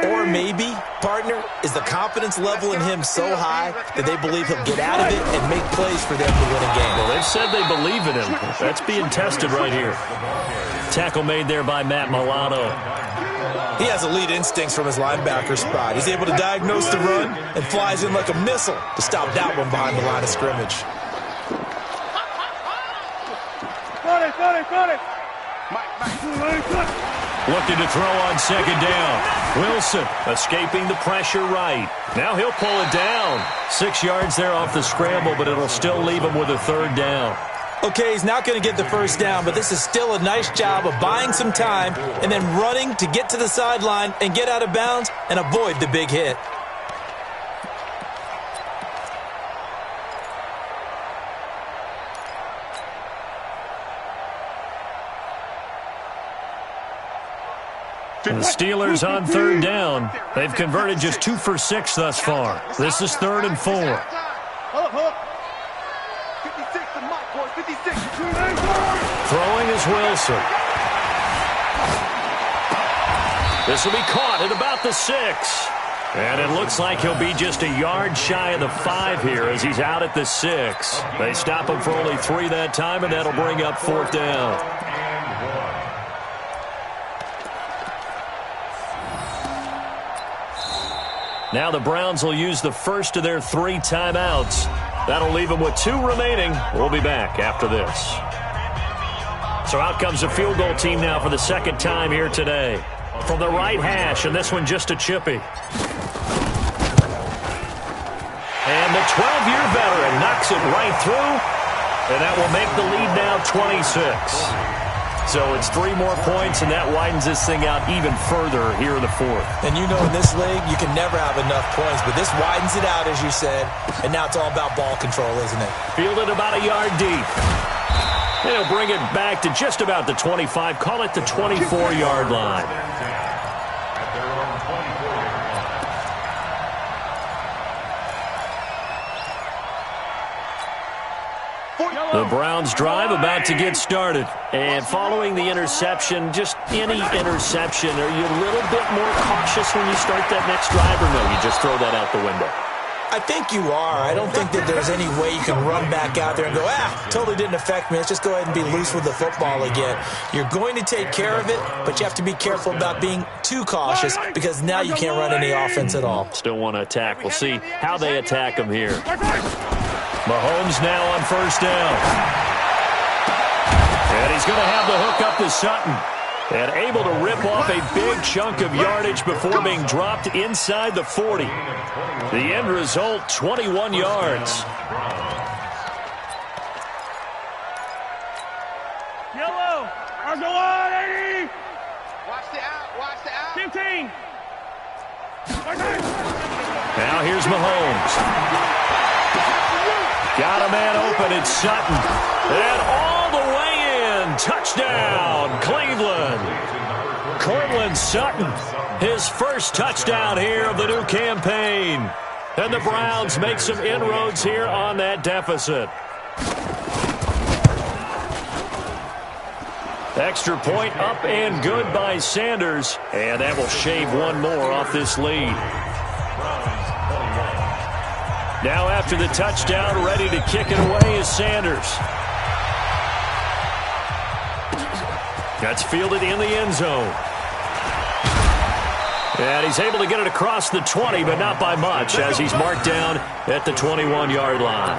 Or maybe, partner, is the confidence level in him so high that they believe he'll get out of it and make plays for them to win a game. Well, they've said they believe in him. That's being tested right here. Tackle made there by Matt Milano. He has elite instincts from his linebacker spot. He's able to diagnose the run and flies in like a missile to stop that one behind the line of scrimmage. Got it. Looking to throw on second down. Wilson escaping the pressure right. Now he'll pull it down. 6 yards there off the scramble, but it'll still leave him with a third down. Okay, he's not going to get the first down, but this is still a nice job of buying some time and then running to get to the sideline and get out of bounds and avoid the big hit. The Steelers on third down. They've converted just 2 for 6 thus far. This is 3rd and 4. Hold up. 56 to Mike, boys. 56. Throwing is Wilson. This will be caught at about the 6. And it looks like he'll be just a yard shy of the 5 here as he's out at the 6. They stop him for only 3 that time, and that'll bring up 4th down. Now the Browns will use the first of their 3 timeouts. That'll leave them with 2 remaining. We'll be back after this. So out comes the field goal team now for the 2nd time here today. From the right hash, and this one just a chippy. And the 12-year veteran knocks it right through, and that will make the lead now 26. So it's 3 more points, and that widens this thing out even further here in the 4th. And you know in this league, you can never have enough points, but this widens it out, as you said, and now it's all about ball control, isn't it? Fielded about a yard deep. And he'll bring it back to just about the 25, call it the 24-yard line. The Browns drive about to get started. And following the interception, just any interception, are you a little bit more cautious when you start that next drive, or no, you just throw that out the window? I think you are. I don't think that there's any way you can run back out there and go, totally didn't affect me. Let's just go ahead and be loose with the football again. You're going to take care of it, but you have to be careful about being too cautious because now you can't run any offense at all. Still want to attack. We'll see how they attack him here. Mahomes now on first down. And he's going to have the hook up to Sutton. And able to rip off a big chunk of yardage before being dropped inside the 40. The end result, 21 yards. Yellow. Argo on, 80. Watch the out. 15. Now here's Mahomes. Got a man open, it's Sutton. And all the way in. Touchdown, Cleveland. Cortland Sutton, his first touchdown here of the new campaign. And the Browns make some inroads here on that deficit. Extra point up and good by Sanders. And that will shave 1 more off this lead. Now after the touchdown, ready to kick it away is Sanders. That's fielded in the end zone. And he's able to get it across the 20, but not by much, as he's marked down at the 21-yard line.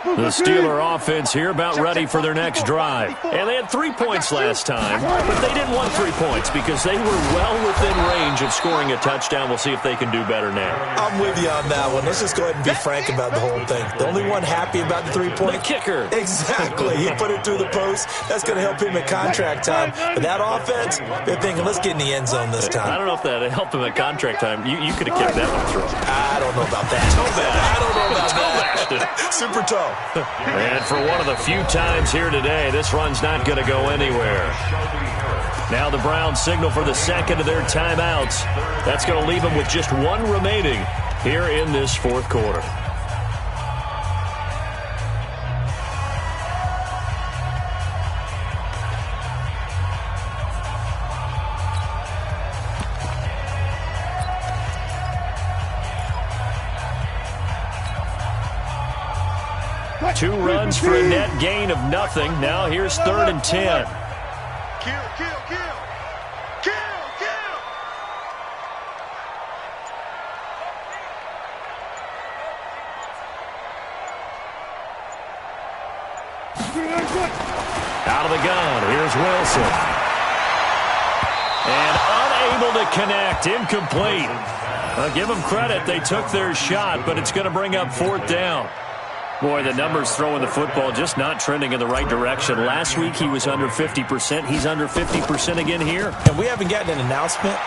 The Steeler offense here about ready for their next drive. And they had 3 points last time, but they didn't want 3 points because they were well within range of scoring a touchdown. We'll see if they can do better now. I'm with you on that one. Let's just go ahead and be frank about the whole thing. The only one happy about the 3-point? The kicker. Exactly. He put it through the post. That's going to help him at contract time. But that offense, they're thinking, let's get in the end zone this time. I don't know if that helped him at contract time. You could have kicked that one through. I don't know about that. I don't know about that. Super toe. And for one of the few times here today, this run's not going to go anywhere. Now the Browns signal for the second of their timeouts. That's going to leave them with just 1 remaining here in this 4th quarter. 2 runs for a net gain of nothing. Now here's 3rd and 10. Kill, kill, kill. Kill, kill. Out of the gun, here's Wilson. And unable to connect, incomplete. Give them credit, they took their shot, but it's going to bring up 4th down. Boy, the numbers throwing the football just not trending in the right direction. Last week he was under 50%. He's under 50% again here. And we haven't gotten an announcement,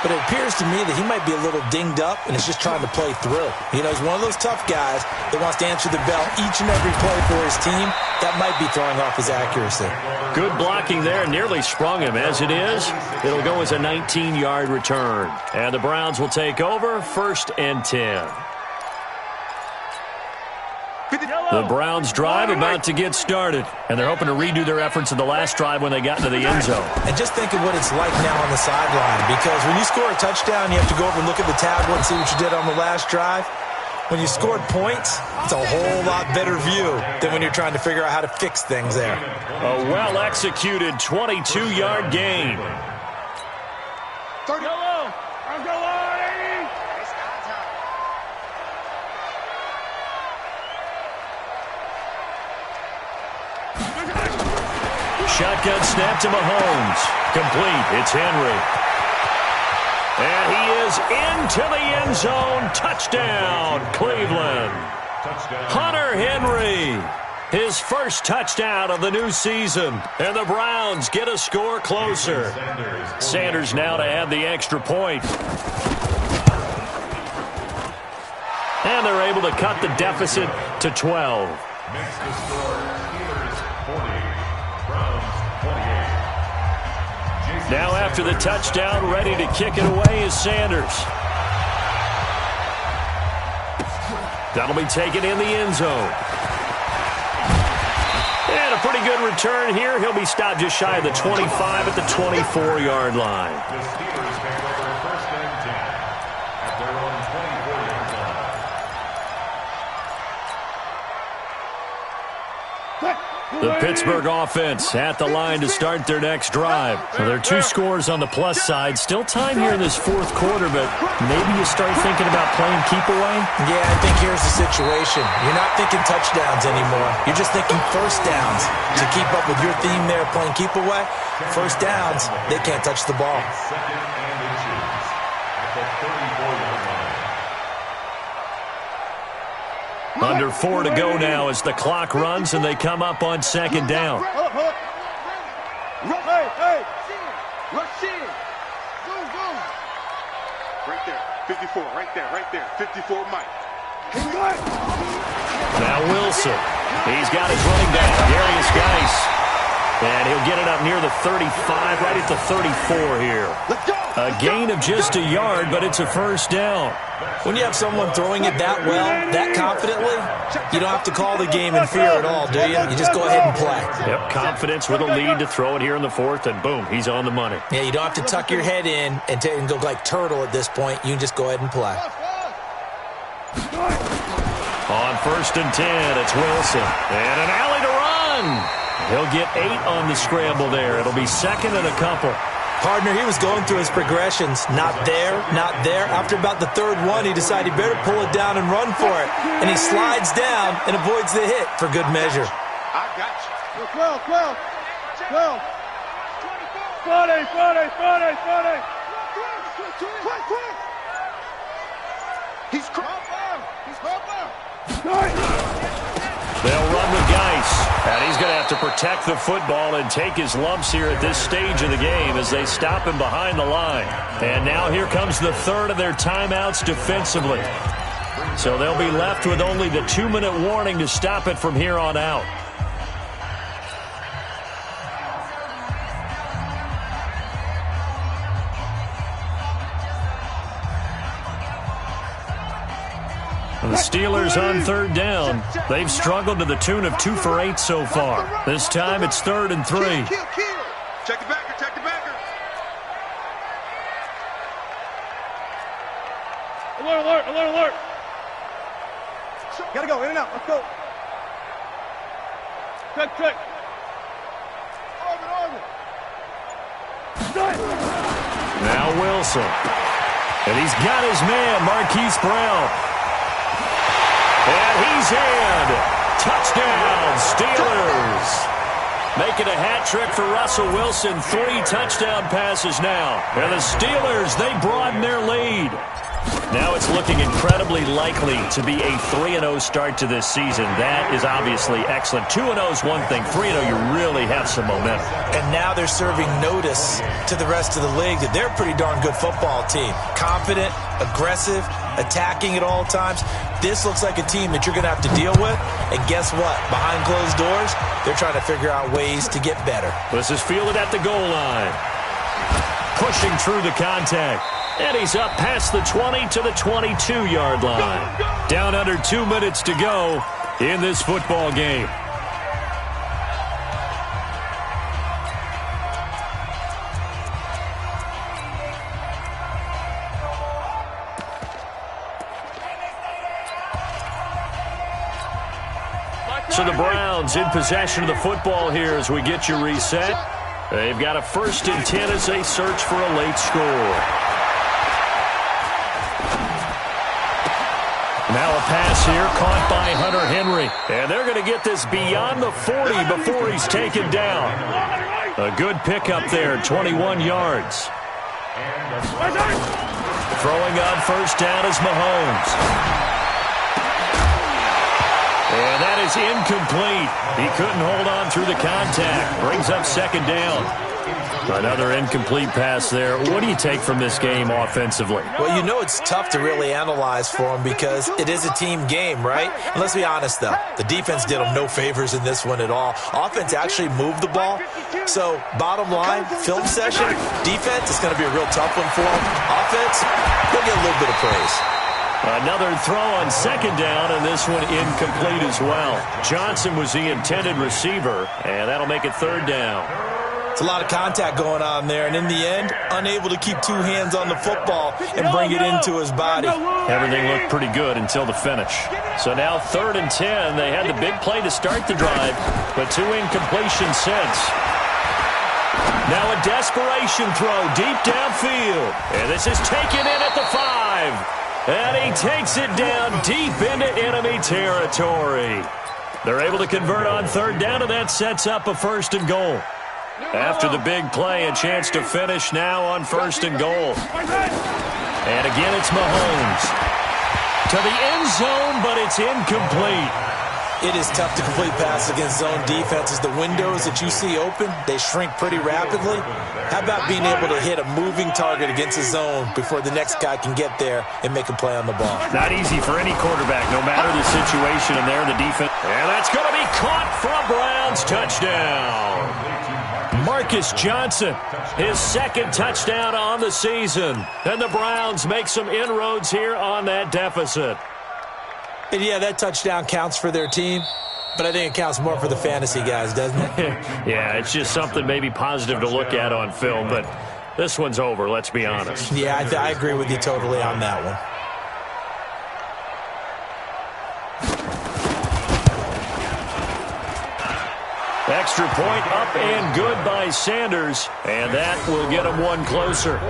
but it appears to me that he might be a little dinged up and is just trying to play through. You know, he's one of those tough guys that wants to answer the bell each and every play for his team. That might be throwing off his accuracy. Good blocking there, nearly sprung him. As it is, it'll go as a 19-yard return. And the Browns will take over, 1st and 10. The Browns drive about to get started, and they're hoping to redo their efforts in the last drive when they got into the end zone. And just think of what it's like now on the sideline, because when you score a touchdown, you have to go over and look at the tablet and see what you did on the last drive. When you scored points, it's a whole lot better view than when you're trying to figure out how to fix things there. A well-executed 22-yard gain. Yellow. I'm going 80. Shotgun snap to Mahomes. Complete. It's Henry. And he is into the end zone. Touchdown, Cleveland. Hunter Henry. His first touchdown of the new season. And the Browns get a score closer. Sanders now to add the extra point. And they're able to cut the deficit to 12. Makes the score Steelers 40, Browns 28. Now after the touchdown, ready to kick it away is Sanders. That'll be taken in the end zone. And a pretty good return here. He'll be stopped just shy of the 25 at the 24-yard line. The Steelers take over 1st and 10 at their own 24-yard line. The Pittsburgh offense at the line to start their next drive. So there are 2 scores on the plus side. Still time here in this 4th quarter, but maybe you start thinking about playing keep away? Yeah, I think here's the situation. You're not thinking touchdowns anymore. You're just thinking first downs. To keep up with your theme there, playing keep away, first downs, they can't touch the ball. 2nd and inches at the 34-yard line. Under 4 to go now as the clock runs and they come up on 2nd down. Hey! Rush in! Go! Right there. 54, right there. 54 Mike. Now Wilson. He's got his running back, Darius Geis. And he'll get it up near the 35, right at the 34 here. A gain of just a yard, but it's a first down. When you have someone throwing it that well, that confidently, you don't have to call the game in fear at all, do you? You just go ahead and play. Yep, confidence with a lead to throw it here in the 4th, and boom, he's on the money. Yeah, you don't have to tuck your head in and go like turtle at this point. You can just go ahead and play. On 1st and 10, it's Wilson. And an alley to run. He'll get 8 on the scramble there. It'll be 2nd and a couple. Partner, he was going through his progressions. Not there, not there. After about the 3rd one, he decided he better pull it down and run for it. And he slides down and avoids the hit for good measure. I got you. 12. 40. He's caught. They'll run with Geis. And he's going to have to protect the football and take his lumps here at this stage of the game as they stop him behind the line. And now here comes the 3rd of their timeouts defensively. So they'll be left with only the 2-minute warning to stop it from here on out. The Steelers on 3rd down. They've struggled to the tune of 2 for 8 so far. This time it's 3rd and 3. Kill. Check the backer. Alert. Gotta go, in and out. Let's go. Check. Now Wilson. And he's got his man, Marquise Brown. And he's in. Touchdown, Steelers. Making a hat trick for Russell Wilson. 3 touchdown passes now. And the Steelers, they broaden their lead. Now it's looking incredibly likely to be a 3-0 start to this season. That is obviously excellent. 2-0 is one thing. 3-0, you really have some momentum. And now they're serving notice to the rest of the league that they're a pretty darn good football team. Confident, aggressive, attacking at all times. This looks like a team that you're going to have to deal with. And guess what? Behind closed doors, they're trying to figure out ways to get better. This is fielded at the goal line. Pushing through the contact. And he's up past the 20 to the 22-yard line. Down under 2 minutes to go in this football game. So the Browns in possession of the football here as we get you reset. They've got a 1st and 10 as they search for a late score. Now a pass here caught by Hunter Henry. And they're going to get this beyond the 40 before he's taken down. A good pickup there, 21 yards. Throwing on 1st down is Mahomes. And that is incomplete. He couldn't hold on through the contact. Brings up 2nd down. Another incomplete pass there. What do you take from this game offensively? Well, you know it's tough to really analyze for them because it is a team game, right? And let's be honest, though. The defense did them no favors in this one at all. Offense actually moved the ball. So, bottom line, film session, defense is going to be a real tough one for them. Offense, they'll get a little bit of praise. Another throw on 2nd down, and this one incomplete as well. Johnson was the intended receiver, and that'll make it 3rd down. It's a lot of contact going on there, and in the end, unable to keep 2 hands on the football and bring it into his body. Everything looked pretty good until the finish. So now 3rd and 10. They had the big play to start the drive, but 2 incompletions since. Now a desperation throw deep downfield. And this is taken in at the 5. And he takes it down deep into enemy territory. They're able to convert on 3rd down, and that sets up a 1st and goal. After the big play, a chance to finish now on 1st and goal. And again, it's Mahomes. To the end zone, but it's incomplete. It is tough to complete passes against zone defenses. The windows that you see open, they shrink pretty rapidly. How about being able to hit a moving target against a zone before the next guy can get there and make a play on the ball? Not easy for any quarterback, no matter the situation in there, the defense. And that's going to be caught for a Browns touchdown. Marcus Johnson, his 2nd touchdown on the season. And the Browns make some inroads here on that deficit. And yeah, that touchdown counts for their team, but I think it counts more for the fantasy guys, doesn't it? Yeah, it's just something maybe positive to look at on film, but this one's over, let's be honest. Yeah, I agree with you totally on that one. Extra point up and good by Sanders, and that will get him one closer.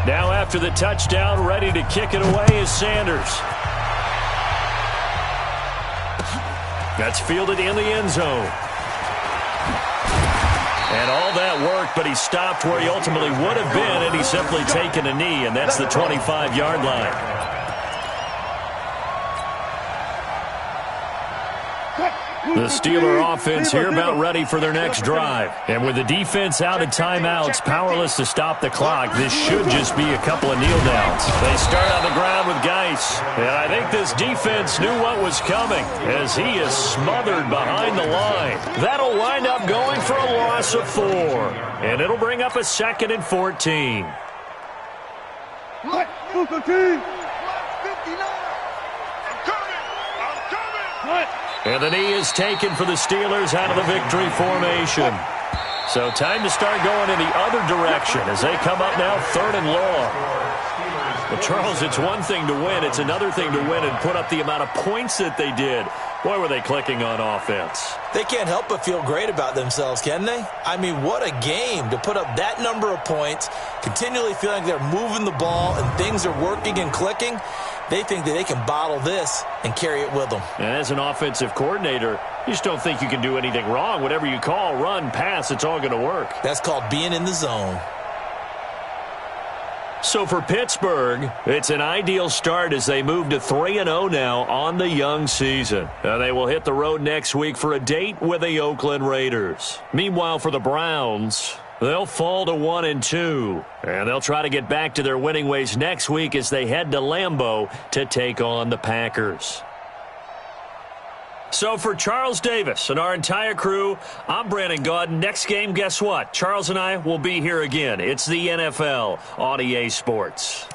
Now after the touchdown, ready to kick it away is Sanders. That's fielded in the end zone. And all that work, but he stopped where he ultimately would have been, and he's simply taken a knee, and that's the 25-yard line. The Steeler offense here about ready for their next drive. And with the defense out of timeouts, powerless to stop the clock, this should just be a couple of kneel downs. They start on the ground with Geis. And I think this defense knew what was coming as he is smothered behind the line. That'll wind up going for a loss of 4. And it'll bring up a 2nd and 14. And the knee is taken for the Steelers out of the victory formation. So time to start going in the other direction as they come up now 3rd and long. Well, Charles, it's one thing to win. It's another thing to win and put up the amount of points that they did. Boy, were they clicking on offense. They can't help but feel great about themselves, can they? I mean, what a game to put up that number of points, continually feeling like they're moving the ball and things are working and clicking. They think that they can bottle this and carry it with them. And as an offensive coordinator, you just don't think you can do anything wrong. Whatever you call, run, pass, it's all going to work. That's called being in the zone. So for Pittsburgh, it's an ideal start as they move to 3-0 now on the young season. They will hit the road next week for a date with the Oakland Raiders. Meanwhile, for the Browns, they'll fall to 1-2, and they'll try to get back to their winning ways next week as they head to Lambeau to take on the Packers. So for Charles Davis and our entire crew, I'm Brandon Gaudin. Next game, guess what? Charles and I will be here again. It's the NFL on EA Sports.